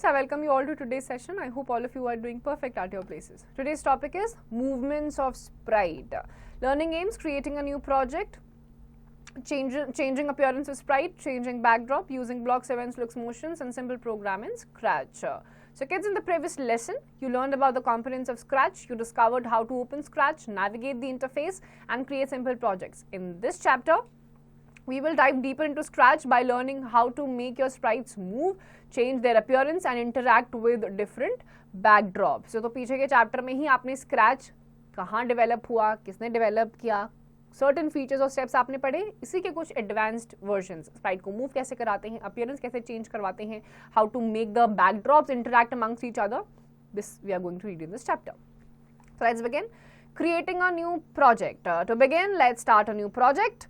students, I welcome you all to today's session. I hope all of you are doing perfect at your places. Today's topic is movements of sprite. Learning aims, creating a new project, changing appearance of sprite, changing backdrop, using blocks, events, looks, motions, and simple program in Scratch. So kids, in the previous lesson, you learned about the components of Scratch. You discovered how to open Scratch, navigate the interface, and create simple projects. In this chapter, we will dive deeper into Scratch by learning how to make your sprites move, change their appearance and interact with different backdrops. So पीछे के chapter में ही आपने Scratch कहाँ develop हुआ, किसने develop किया, certain features और steps आपने पढ़े. इसी के कुछ एडवांस्ड वर्जन्स, स्प्राइट को मूव कैसे कराते हैं, अपीयरेंस कैसे चेंज करवाते हैं, how to make the backdrops interact amongst each other. This we are going to read in this chapter. So let's begin. Creating a new project. To begin, let's start a new project.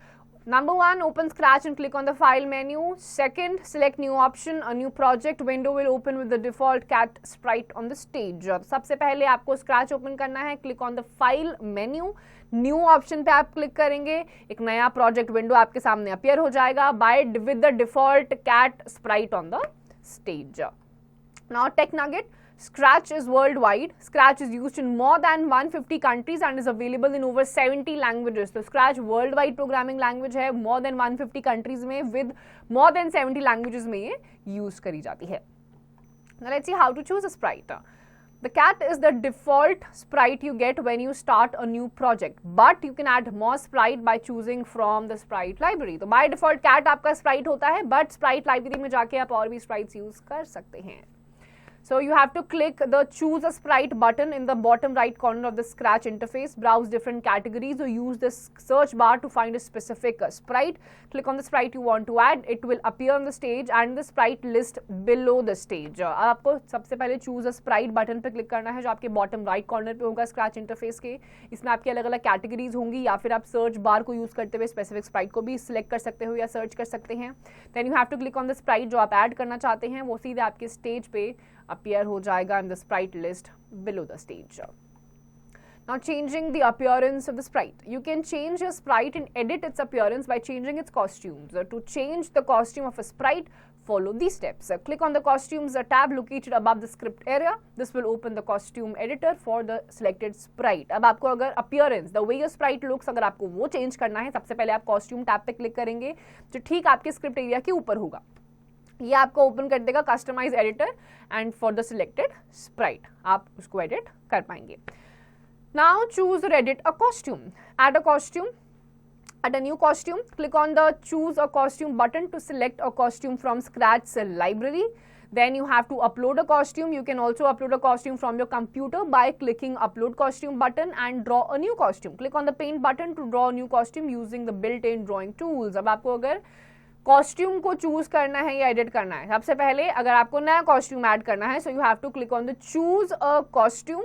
Number 1, open Scratch and click on the File menu. Second, select New option. A new project window will open with the default cat sprite on the stage. सबसे पहले आपको Scratch open करना है. Click on the File menu. New option पे आप click करेंगे, एक नया project window आपके सामने appear हो जाएगा with the default cat sprite on the stage. Now, Tech Nugget. Scratch is worldwide. Scratch is used in more than 150 countries and is available in over 70 languages. So Scratch worldwide programming language है, more than 150 countries में with more than 70 languages में ये use करी जाती है. Now let's see how to choose a sprite. The cat is the default sprite you get when you start a new project, but you can add more sprite by choosing from the sprite library. तो by default cat आपका sprite होता है, but sprite library में जाके आप और भी sprites use कर सकते हैं. So you have to click the choose a sprite button in the bottom right corner of the Scratch interface, browse different categories or use the search bar to find a specific sprite. Click on the sprite you want to add, it will appear on the stage and the sprite list below the stage. आपको सबसे पहले choose a sprite button पे click करना है जो आपके bottom right corner पे होगा Scratch interface के. इसमें आपकी अलग अलग categories होंगी या फिर आप search bar को use करते हुए specific sprite को भी select कर सकते हो या search कर सकते हैं. Then you have to click on the sprite जो आप add करना चाहते हैं, वो सीधे आपके stage पे appear हो जाएगा in the sprite list below the stage. Now, changing the appearance of the sprite. You can change your sprite and edit its appearance by changing its costumes. To change the costume of a sprite, follow these steps. Click on the costumes tab located above the script area. This will open the costume editor for the selected sprite. अब आपको अगर appearance, the way your sprite looks, अगर आपको वो change करना है, सबसे पहले आप costume tab पे click करेंगे जो ठीक आपके script area के ऊपर होगा. ये आपको ओपन कर देगा customize editor and for the selected sprite आप उसको एडिट कर पाएंगे. नाउ चूज और edit a costume. Add a costume. Add a new costume. Click on the choose a costume button to select a costume from Scratch library. Then you have to upload a costume. You can also upload a costume from your computer by clicking upload costume button and draw a new costume. Click on the paint button to draw a new costume using the built-in drawing tools. अब आपको अगर costume को choose करना है या edit करना है, सबसे पहले अगर आपको नया कॉस्ट्यूम ऐड करना है, so you have to click on the choose a costume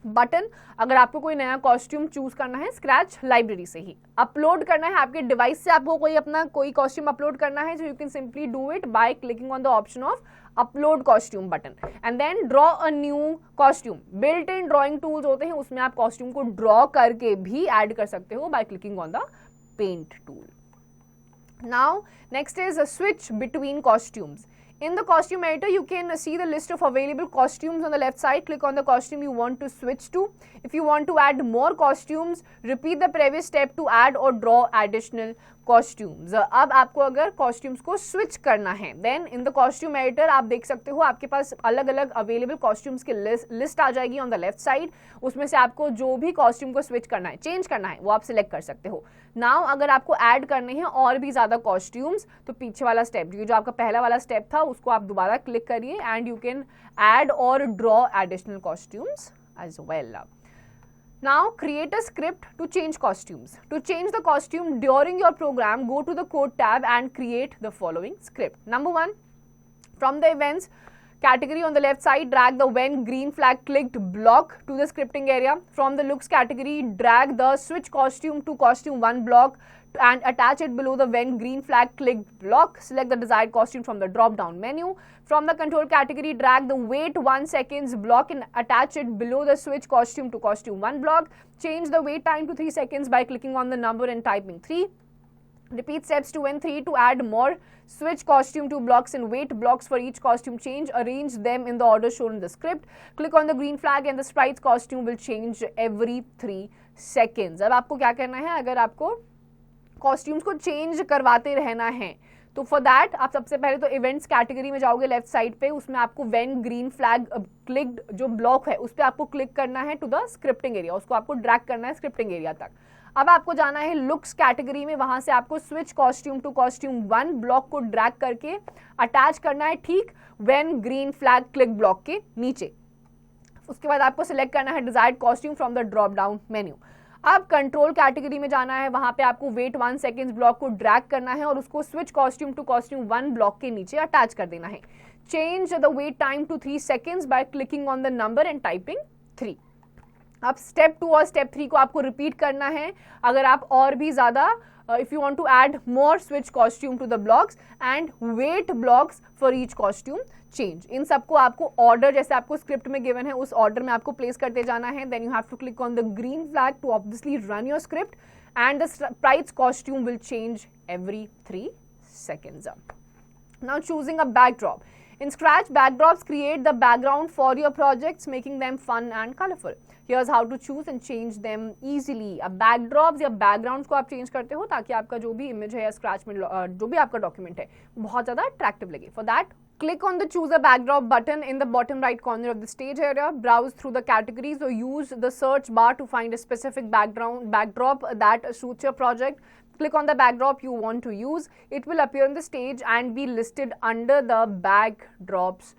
button. अगर आपको कोई नया कॉस्ट्यूम चूज करना है स्क्रैच लाइब्रेरी से ही, अपलोड करना है आपके डिवाइस से, आपको कोई अपना कोई कॉस्ट्यूम अपलोड करना है, so you can simply do it by clicking on the option of upload costume button and then draw a new costume. Built in drawing tools होते हैं, उसमें आप कॉस्ट्यूम को ड्रॉ करके भी ऐड कर सकते हो by clicking on the paint tool. Now, next is a switch between costumes. In the costume editor, you can see the list of available costumes on the left side. Click on the costume you want to switch to. If you want to add more costumes, repeat the previous step to add or draw additional costumes. अब आपको अगर costumes को switch करना है, then in the costume editor आप देख सकते हो आपके पास अलग अलग available costumes की list आ जाएगी on the left side. उसमें से आपको जो भी costume को switch करना है, change करना है, वो आप select कर सकते हो. Now अगर आपको add करने हैं और भी ज़्यादा costumes, तो पीछे वाला step जो आपका पहला वाला step था उसको आप दोबारा click करिए and you can add or draw additional costumes as well. Now create a script to change costumes. To change the costume during your program, go to the code tab and create the following script. Number 1, from the events category on the left side, drag the when green flag clicked block to the scripting area. From the looks category, drag the switch costume to costume 1 block and attach it below the when green flag clicked block. Select the desired costume from the drop down menu. From the control category, drag the wait 1 seconds block and attach it below the switch costume to costume 1 block. Change the wait time to 3 seconds by clicking on the number and typing 3. Repeat steps 2 and 3 to add more. Switch costume to blocks and wait blocks for each costume change. Arrange them in the order shown in the script. Click on the green flag and the sprite's costume will change every 3 seconds. अब आपको क्या करना है, अगर आपको costumes को change करवाते रहना है तो फॉर दैट आप सबसे पहले तो इवेंट्स कैटेगरी में जाओगे लेफ्ट साइड पे, उसमें आपको व्हेन ग्रीन फ्लैग क्लिक्ड जो ब्लॉक है उस पर आपको क्लिक करना है टू द स्क्रिप्टिंग एरिया, उसको आपको ड्रैग करना है स्क्रिप्टिंग एरिया तक। अब आपको जाना है लुक्स कैटेगरी में, वहां से आपको switch costume to costume 1 block को ड्रैग करके अटैच करना है ठीक when green flag click block के नीचे। उसके बाद आपको सिलेक्ट करना है desired costume from the drop down menu. अब कंट्रोल कैटेगरी में जाना है, वहां पे आपको वेट 1 सेकेंड ब्लॉक को ड्रैग करना है और उसको switch costume to costume 1 block के नीचे अटैच कर देना है। Change the wait time to 3 seconds by clicking on the number and typing 3। अब स्टेप 2 और स्टेप 3 को आपको रिपीट करना है। अगर आप और भी ज्यादा if you want to add more switch costume to the blocks and wait blocks for each costume change, इन सबको आपको ऑर्डर जैसे आपको स्क्रिप्ट में गिवन है उस ऑर्डर में आपको प्लेस करते जाना है। Then you have to click on the green flag to obviously run your script and the sprite's costume will change every 3 seconds. Now choosing a backdrop. In Scratch, backdrops create the background for your projects, making them fun and colorful. Here's how to choose and change them easily. अब backdrops या backgrounds को आप change करते हो ताकि आपका जो भी image है या Scratch में जो भी आपका document है बहुत ज़्यादा attractive लगे। For that, click on the choose a backdrop button in the bottom right corner of the stage area. Browse through the categories or use the search bar to find a specific backdrop that suits your project. Click on the backdrop you want to use. It will appear on the stage and be listed under the backdrops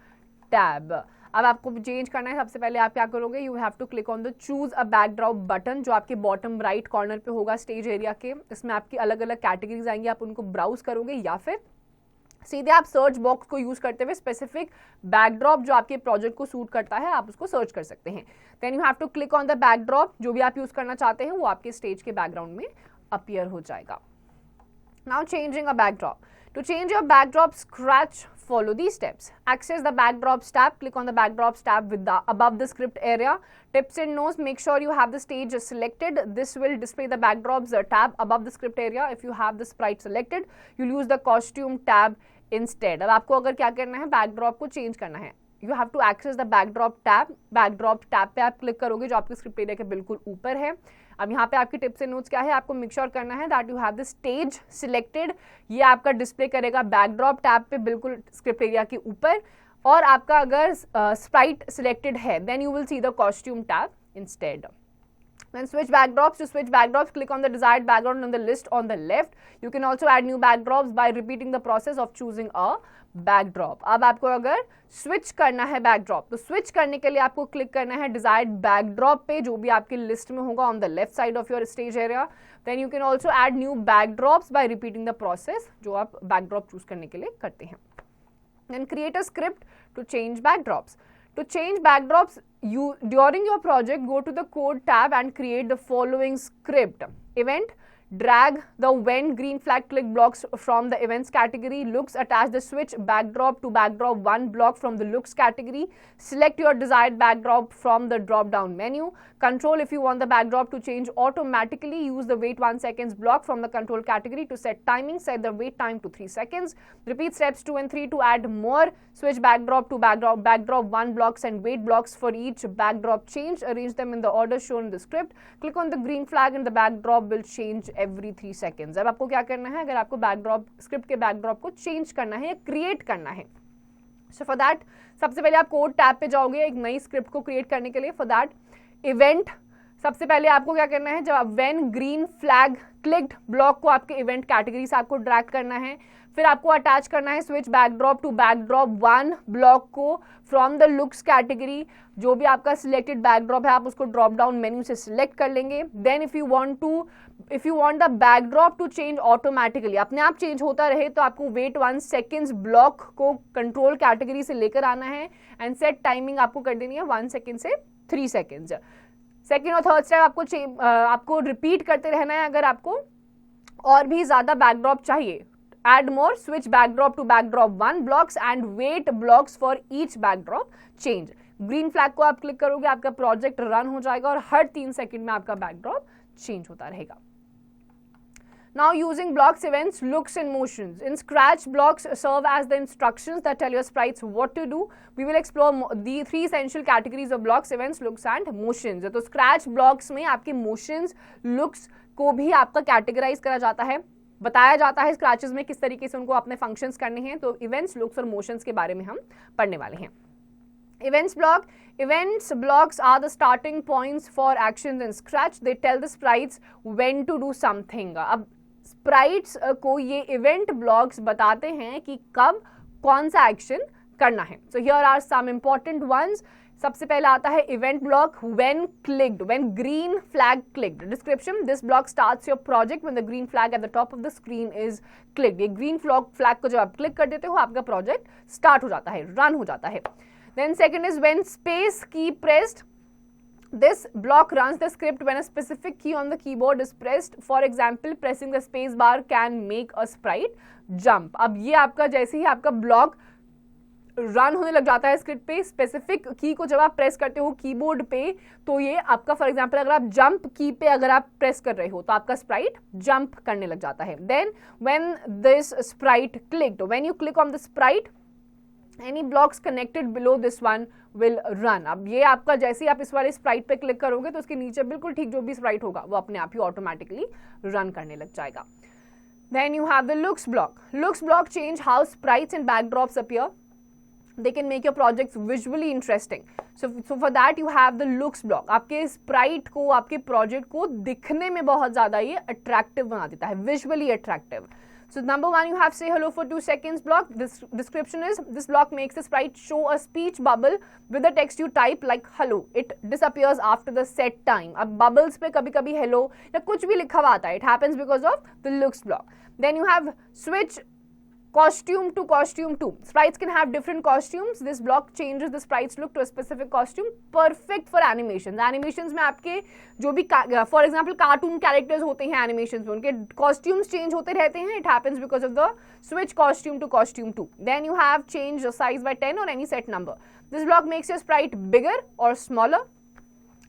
tab. अब आपको change करना है, सबसे पहले आप क्या करोगे, you have to click on the choose a backdrop button जो आपके बॉटम राइट कॉर्नर पे होगा स्टेज एरिया के। इसमें आपकी अलग अलग कैटेगरीज आएंगी, आप उनको ब्राउज करोगे या फिर सीधे आप सर्च बॉक्स को यूज करते हुए स्पेसिफिक बैकड्रॉप जो आपके प्रोजेक्ट को सूट करता है आप उसको सर्च कर सकते हैं। Then you have to click on the backdrop, जो भी आप यूज करना चाहते हैं वो आपके स्टेज के बैकग्राउंड में अपीयर हो जाएगा। Now changing a backdrop. To change your backdrop, Scratch, follow these steps. Access the backdrops tab. Click on the backdrops tab with the above the script area. Tips and notes. Make sure you have the stage selected. This will display the backdrops tab above the script area. If you have the sprite selected, you'll use the costume tab instead. अब आपको अगर क्या करना है, backdrop को change करना है. You have to access the backdrop tab. Backdrop tab पे आप क्लिक करोगे जो आपके स्क्रिप्ट एरिया के बिल्कुल ऊपर है। अब यहाँ पे आपकी टिप्स एंड नोट्स क्या है, आपको मेक श्योर करना है that you have the stage selected. ये आपका डिस्प्ले करेगा बैकड्रॉप टैब पे बिल्कुल स्क्रिप्ट एरिया के ऊपर, और आपका अगर स्प्राइट सिलेक्टेड है then you will see the costume tab instead. Then switch backdrops. To switch backdrops, click on the desired background on the list on the left. You can also add new backdrops by repeating the process of choosing a backdrop. अब आपको अगर switch करना है backdrop, तो switch करने के लिए आपको click करना है desired backdrop पे जो भी आपकी list में होगा on the left side of your stage area. Then you can also add new backdrops by repeating the process जो आप backdrop choose करने के लिए करते हैं. Then create a script to change backdrops. To change backdrops, you during your project go to the code tab and create the following script. Event, drag the when green flag click blocks from the events category. Looks, attach the switch backdrop to backdrop 1 block from the looks category. Select your desired backdrop from the drop down menu. Control, if you want the backdrop to change automatically, use the wait 1 seconds block from the control category to set timing. Set the wait time to 3 seconds. Repeat steps 2 and 3 to add more. Switch backdrop to backdrop 1 blocks and wait blocks for each backdrop change. Arrange them in the order shown in the script. Click on the green flag and the backdrop will change every 3 seconds. अब आपको क्या करना है, अगर आपको backdrop script के backdrop को change करना है या क्रिएट करना है, सो फॉर दैट सबसे पहले आप कोड टैब पे जाओगे एक नई स्क्रिप्ट को क्रिएट करने के लिए। फॉर दैट इवेंट, सबसे पहले आपको क्या करना है, जब आप when green flag clicked block को आपके इवेंट कैटेगरी से आपको ड्रैग करना है, फिर आपको अटैच करना है switch backdrop to backdrop 1 block को फ्रॉम द लुक्स कैटेगरी। जो भी आपका सिलेक्टेड बैकड्रॉप है आप उसको ड्रॉप डाउन मेन्यू से सिलेक्ट कर लेंगे। Then if you want the backdrop to change automatically, अपने आप चेंज होता रहे, तो आपको वेट 1 सेकेंड्स ब्लॉक को कंट्रोल कैटेगरी से लेकर आना है एंड सेट टाइमिंग आपको कर देनी है 1 सेकेंड से 3 सेकेंड्स। सेकेंड और थर्ड स्टेप आपको रिपीट करते रहना है। अगर आपको और भी ज्यादा बैकड्रॉप चाहिए, add more, switch backdrop to backdrop 1 blocks and wait blocks for each backdrop change. Green flag को आप क्लिक करोगे, आपका प्रोजेक्ट रन हो जाएगा और हर 3 सेकंड में आपका बैकड्रॉप चेंज होता रहेगा। Now using blocks, events, looks and motions. In Scratch, blocks serve as the instructions that tell your sprites what to do. We will explore the 3 essential categories of blocks, events, looks and motions. तो Scratch blocks में आपके motions, looks को भी आपका categorise करा जाता है, बताया जाता है स्क्रैचेस में किस तरीके से उनको अपने फंक्शंस करने हैं. तो इवेंट्स, लुक्स और मोशंस के बारे में हम पढ़ने वाले हैं. Events block. Events blocks are the starting points for actions in Scratch. They tell the sprites when to do something. अब sprites को ये event blocks बताते हैं कि कब कौन सा action करना है. So here are some important ones. सबसे पहला आता है event block when clicked, when green flag clicked. Description: this block starts your project when the green flag at the top of the screen is clicked. ये green flag को जब आप click कर देते हो आपका project start हो जाता है, run हो जाता है. Then second is when space key pressed. This block runs the script when a specific key on the keyboard is pressed. For example, pressing the space bar can make a sprite jump. अब ये आपका जैसे ही आपका block run होने लग जाता है script पे, स्पेसिफिक की को जब आप प्रेस करते हो कीबोर्ड पे, तो ये आपका फॉर एग्जांपल अगर आप जंप की पे अगर आप प्रेस कर रहे हो तो आपका स्प्राइट जंप करने लग जाता है. Then when this sprite clicked, when you click on the sprite, any blocks connected below this one will run. अब ये आपका जैसे ही आप इस वाले स्प्राइट पे क्लिक करोगे तो उसके नीचे बिल्कुल ठीक जो भी स्प्राइट होगा वो अपने आप ही ऑटोमेटिकली रन करने लग जाएगा. Then you have the looks block. Looks block change how sprites and backdrops appear. They can make your projects visually interesting. So for that you have the looks block. आपके Sprite को, आपके project को दिखने में बहुत ज्यादा ये attractive बना देता है, visually attractive. So number 1 you have say hello for 2 seconds block. This description is this block makes the sprite show a speech bubble with the text you type like hello. It disappears after the set time. अब bubbles पे कभी कभी hello या कुछ भी लिखा हुआ आता है. It happens because of the looks block. Then you have switch costume to costume 2. Sprites can have different costumes. This block changes the sprite's look to a specific costume. Perfect for animations. Animations में आपके जो भी for example cartoon characters होते हैं animations में, उनके costumes change होते रहते हैं. It happens because of the switch costume to costume 2. Then you have change the size by 10 or any set number. This block makes your sprite bigger or smaller.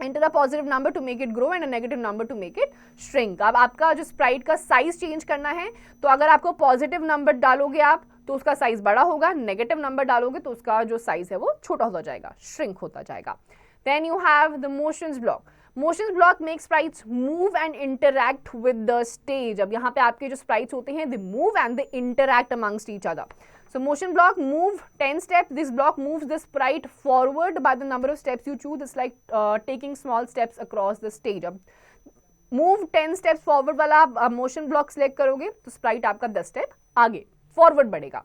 Enter a positive number to make it grow and a negative number to make it shrink. अब आपका जो Sprite का size change करना है तो अगर आपको positive number डालोगे आप तो उसका साइज बड़ा होगा, नेगेटिव नंबर डालोगे तो उसका जो साइज है वो छोटा होता जाएगा, श्रिंक होता जाएगा. Then you have the motions block. Motions block makes sprites move and interact with the stage. अब यहाँ पे आपके जो sprites होते हैं they move and they interact amongst each other. So motion block move 10 steps. This block moves the sprite forward by the number of steps you choose. It's like taking small steps across the stage. अब move 10 steps forward वाला आप motion block select करोगे तो sprite आपका 10 step आगे forward बढ़ेगा.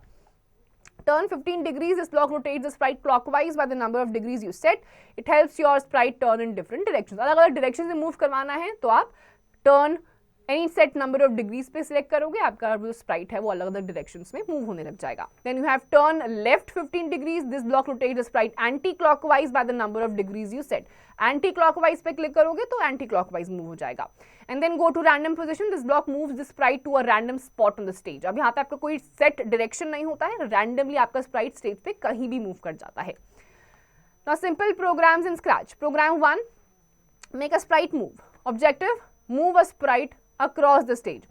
Turn 15 degrees. This block rotates the sprite clockwise by the number of degrees you set. It helps your sprite turn in different directions. अलग अलग directions में move करवाना है तो आप turn any set number of degrees पे select करोगे, आपका जो sprite है वो अलग अलग directions में move होने लग जाएगा. Then you have turn left 15 degrees. This block rotates the sprite anti-clockwise by the number of degrees you set. Anti-clockwise पे click करोगे तो anti-clockwise move हो जाएगा. And then go to random position. This block moves the sprite to a random spot on the stage. अब यहाँ पे आपका कोई set direction नहीं होता है, randomly आपका sprite stage पे कहीं भी move कर जाता है. Now simple programs in Scratch. Program 1, make a sprite move. Objective, move a sprite across the stage.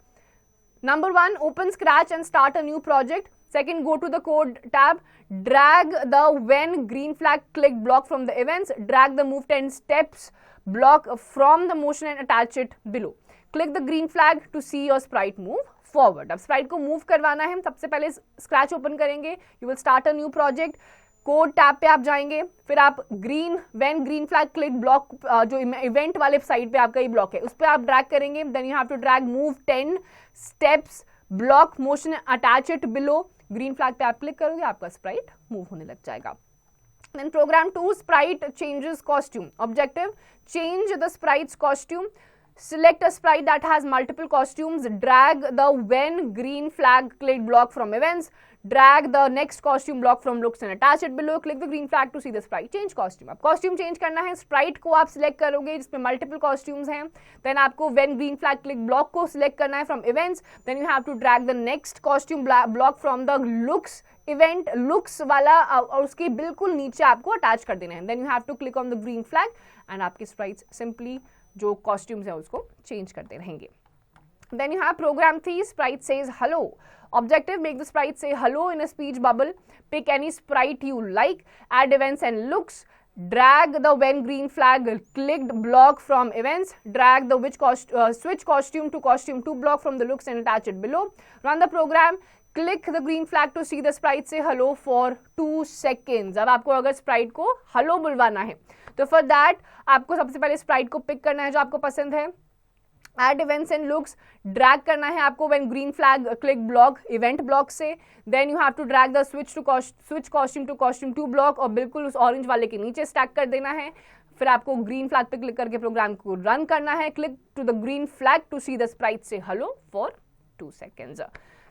Number 1, open Scratch and start a new project. Second, go to the code tab, drag the when green flag click block from the events, drag the move 10 steps block from the motion and attach it below. Click the green flag to see your sprite move forward. अब sprite को move करवाना है, सबसे पहले Scratch open करेंगे, you will start a new project. Code tab पे आप जाएंगे, फिर आप when green flag click block जो इवेंट वाले साइड पे आपका ये ब्लॉक है उस पर आप ड्रैग करेंगे. Then you have to drag move 10 steps block motion attach it below. Green flag पे आप क्लिक करोगे, आपका स्प्राइट मूव होने लग जाएगा. Then program 2, sprite changes costume. Objective, change the sprite's costume. Select a sprite that has multiple costumes. Drag the when green flag click block from events. Drag the next costume block from looks and attach it below. Click the green flag to see the sprite change costume. अब costume change करना है, sprite को आप select करोगे जिसमें multiple costumes हैं. Then आपको when green flag click block को select करना है from events. Then you have to drag the next costume block from the looks event. Looks वाला और उसके बिल्कुल नीचे आपको attach कर देना है. Then you have to click on the green flag and आपके sprites simply जो costumes है उसको change करते रहेंगे. Then you have program 3, sprite says hello. Objective, make the sprite say hello in a speech bubble. Pick any sprite you like, add events and looks. Drag the when green flag clicked block from events. Drag the switch costume to costume 2 block from the looks and attach it below. Run the program. Click the green flag to see the sprite say hello for 2 seconds. अब आपको अगर sprite को hello बुलवाना है तो for that आपको सबसे पहले sprite को pick करना है जो आपको पसंद है. Add events and looks, drag करना है आपको when green flag click block event block से. Then you have to drag the switch costume to costume 2 block और बिल्कुल उस orange वाले के नीचे stack कर देना है. फिर आपको green flag पे क्लिक करके प्रोग्राम को रन करना है. Click to the green flag to see the sprite say hello for 2 seconds.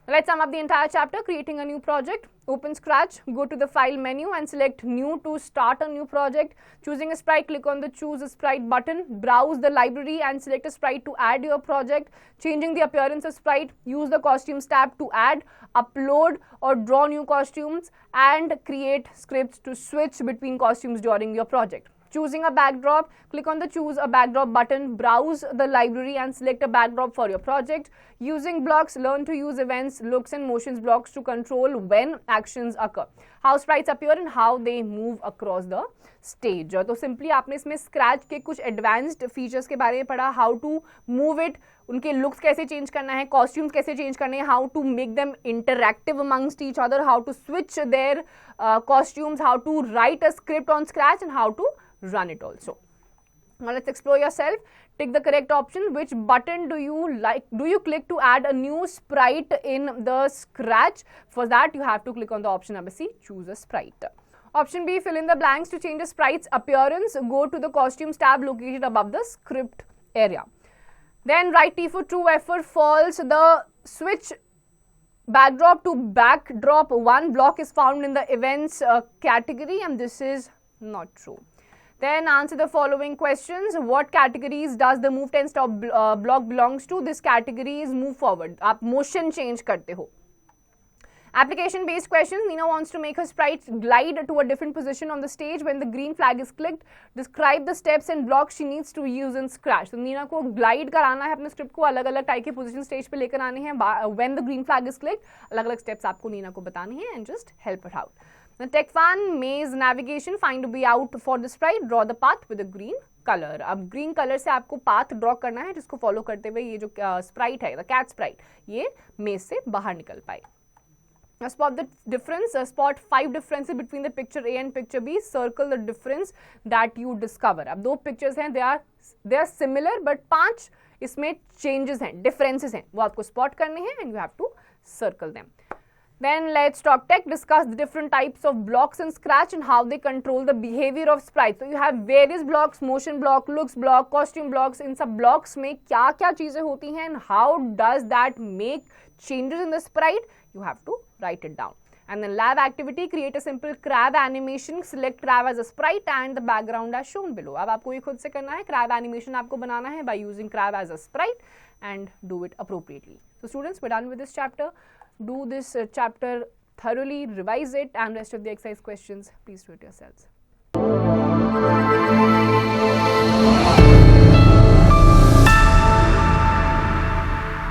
Let's sum up the entire chapter. Creating a new project. Open Scratch. Go to the file menu and select new to start a new project. Choosing a sprite, click on the choose a sprite button. Browse the library and select a sprite to add your project. Changing the appearance of sprite. Use the costumes tab to add, upload or draw new costumes and create scripts to switch between costumes during your project. Choosing a backdrop, click on the choose a backdrop button, browse the library and select a backdrop for your project. Using blocks, learn to use events, looks and motions blocks to control when actions occur. How sprites appear and how they move across the stage. तो simply आपने इसमें scratch के कुछ advanced features के बारे में पढ़ा, how to move it, उनके looks कैसे change करना है, costumes कैसे change करने हैं, how to make them interactive amongst each other, how to switch their costumes, how to write a script on Scratch and how to run it also. Now let's explore yourself. Tick the correct option. Which button do you click to add a new sprite in the Scratch? For that you have to click on the option number C, choose a sprite. Option B, fill in the blanks to change a sprite's appearance. Go to the costumes tab located above the script area. Then write T for true, F for false. The switch backdrop to backdrop 1 block is found in the events category and this is not true. Then answer the following questions. What categories does the move 10 stop block belongs to? This category is move forward. आप motion change करते हो. Application based questions. Nina wants to make her sprite glide to a different position on the stage when the green flag is clicked. Describe the steps and blocks she needs to use in Scratch. तो नीना को glide कराना है अपने script को अलग अलग type के position stage पे लेकर आने हैं. When the green flag is clicked, अलग अलग steps आपको नीना को बतानी है and just help her out. The Tech Fun, maze, navigation, find a way out for the sprite, draw the path with a green color. अब green color से आपको path draw करना है जिसको follow करते हुए ये जो sprite है, the cat sprite, ये maze से बाहर निकल पाए. Now spot the difference, spot 5 differences between the picture A and picture B, circle the difference that you discover. अब 2 pictures हैं, they are similar but 5 इसमें changes हैं, differences हैं, वो आपको spot करने हैं and you have to circle them. Then let's talk tech, discuss the different types of blocks in Scratch and how they control the behavior of sprites. So you have various blocks, motion block, looks block, costume blocks. इन सब blocks में क्या क्या चीजें होती हैं and how does that make changes in the sprite? You have to write it down. And then lab activity, create a simple crab animation, select crab as a sprite and the background as shown below. अब आपको ये खुद से करना है, crab animation आपको बनाना है by using crab as a sprite and do it appropriately. So students, we're done with this chapter. Do this chapter thoroughly, revise it and rest of the exercise questions, please do it yourselves.